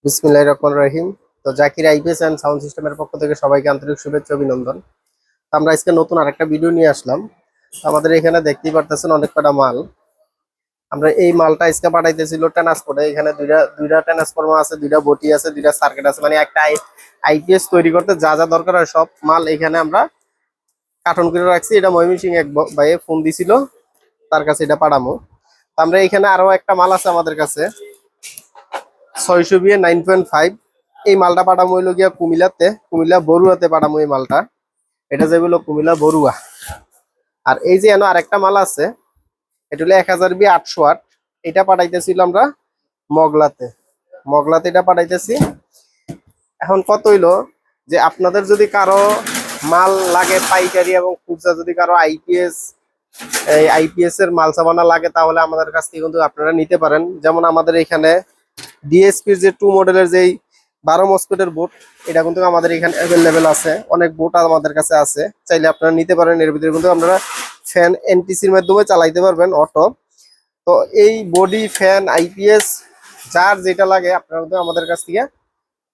বিসমিল্লাহির রহমানির রহিম। তো জাকির আইপিএস এন্ড সাউন্ড সিস্টেমের পক্ষ থেকে সবাইকে আন্তরিক শুভেচ্ছা অভিনন্দন। তো আমরা আজকে নতুন আরেকটা ভিডিও নিয়ে আসলাম। তো আমাদের এখানে দেখতেই পারতেছেন অনেক কটা মাল। আমরা এই মালটা আজকে পাঠাইতেছিল ট্রান্সপোর্টে। এখানে দুইটা ট্রান্সফরমার আছে, দুইটা বটি আছে, দুইটা সার্কিট আছে, মানে একটা আইপিএস তৈরি করতে যা যা দরকার হয় সব মাল এখানে আমরা কার্টন করে রাখছি। এটা ময়মনসিংহ এক ভাইয়ে ফোন দিছিল, তার কাছে এটা পাঠামো। তো আমরা এখানে আরো একটা মাল আছে আমাদের কাছে 600 বিয়ে 9.5। এই মালটা পাঠামো হইলো গিয়া কুমিল্লা বড়ুয়াতে পাঠামো এই মালটা। এটা যে হলো কুমিল্লা বড়ুয়া। আর এই যে এনো আরেকটা মাল আছে, এটা হলো 1000 বিয়ে 808। এটা পাঠাইতেছিল আমরা মগলাতে। মগলাতে এটা পাঠাইতেছি। এখন কত হইলো যে আপনাদের যদি কারো মাল লাগে পাইকারি এবং খুচরা, যদি কারো আইপিএস এর মাল সামানা লাগে তাহলে আমাদের কাছ থেকে কিন্তু আপনারা নিতে পারেন। যেমন আমাদের এখানে ডিএসপির যে 2 মডেলের যেই 12 মসফেটের বোর্ড, এটা কিন্তু আমাদের এখানে অ্যাভেলেবেল আছে। অনেক বোর্ড আমাদের কাছে আছে, চাইলে আপনারা নিতে পারেন। এর ভিতরে কিন্তু আপনারা ফ্যান এনটিসির মাধ্যমে চালাইতে পারবেন অটো। তো এই বডি ফ্যান আইপিএস যার যেটা লাগে আপনারা কিন্তু আমাদের কাছ থেকে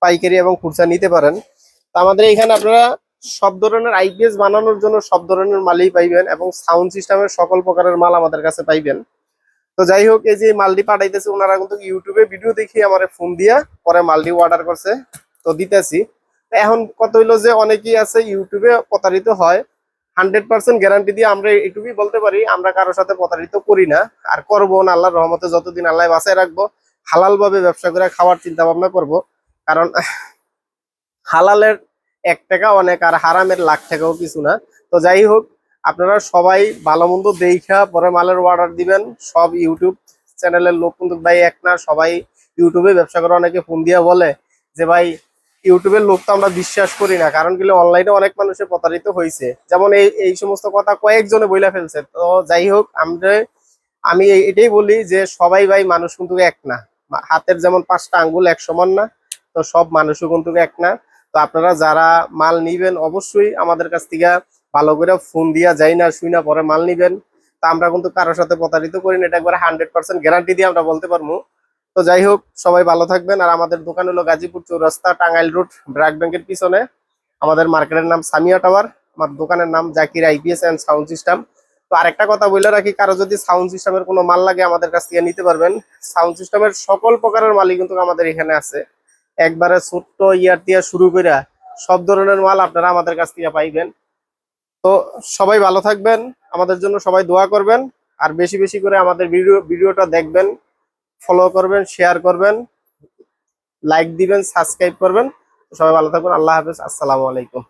পাইকারি এবং খুচরা নিতে পারেন। তো আমাদের এখানে আপনারা সব ধরনের আইপিএস বানানোর জন্য সব ধরনের মালই পাইবেন এবং সাউন্ড সিস্টেমের সকল প্রকারের মাল আমাদের কাছে পাইবেন। তো যাই হোক, এই যে মালটি পাঠাইতেছে ওনারা কিন্তু ইউটিউবে ভিডিও দেখে আমার ফোন দিয়া পরে মালটি অর্ডার করছে, তো দিতেছি। এখন কত হইলো যে অনেকেই আছে ইউটিউবে প্রতারিত হয়। 100% গ্যারান্টি দিয়ে আমরা এটুকুই বলতে পারি, আমরা কারোর সাথে প্রতারিত করি না আর করবো না। আল্লাহর রহমতে যতদিন আল্লাহ বাঁচায় রাখবো হালাল ভাবে ব্যবসা করে খাওয়ার চিন্তা ভাবনা করব। কারণ হালালের 1 টাকা অনেক, আর হারামের লাখ টাকাও কিছু না। তো যাই হোক, আপনারা সবাই ভালো মন্দ দেখা পরে মালের অর্ডার দিবেন। সব ইউটিউব চ্যানেলের লোক কিন্তু ভাই এক না, সবাই ইউটিউবে ব্যবসা করে। অনেকে ফোন দিয়া বলে যে ভাই ইউটিউবের লোক তো আমরা বিশ্বাস করি না, কারণ কি অনলাইনে অনেক মানুষের প্রতারিত হয়েছে। যেমন এই এই সমস্ত কথা কয়েকজনে বইলা ফেলছে। তো যাই হোক, আমি এটাই বলি যে সবাই ভাই মানুষ কিন্তু এক না। হাতের যেমন 5টা আঙ্গুল এক সমান না, তো সব মানুষও কিন্তু এক না। তো আপনারা যারা মাল নিবেন অবশ্যই আমাদের কাছ থেকে ভালো করে ফোন দিয়া যাই না শুই না পরে মাল নিবেন। তা আমরা কিন্তু কারোর সাথে প্রতারিত করি না, এটা একবার 100% গ্যারান্টি দিয়ে আমরা বলতে পারবো। তো যাই হোক, সবাই ভালো থাকবেন। আর আমাদের দোকান হলো গাজীপুর চৌরাস্তা, টাঙ্গাইল রোড, ব্র্যাক ব্যাংকের পিছনে। আমাদের মার্কেটের নাম সামিয়া টাওয়ার, আমার দোকানের নাম Zakir IPS and sound system. তো আরেকটা কথা বলে রাখি, কারো যদি সাউন্ড সিস্টেমের কোনো মাল লাগে আমাদের কাছ থেকে নিতে পারবেন। সাউন্ড সিস্টেমের সকল প্রকারের মালই কিন্তু আমাদের এখানে আছে। একবারে ছোট্ট ইয়ার দিয়ে শুরু করে সব ধরনের মাল আপনারা আমাদের কাছ থেকে পাইবেন। তো সবাই ভালো থাকবেন, আমাদের জন্য সবাই দোয়া করবেন। আর বেশি বেশি করে আমাদের ভিডিওটা দেখবেন, ফলো করবেন, শেয়ার করবেন, লাইক দিবেন, সাবস্ক্রাইব করবেন। সবাই ভালো থাকবেন। আল্লাহ হাফেজ, আসসালামু আলাইকুম।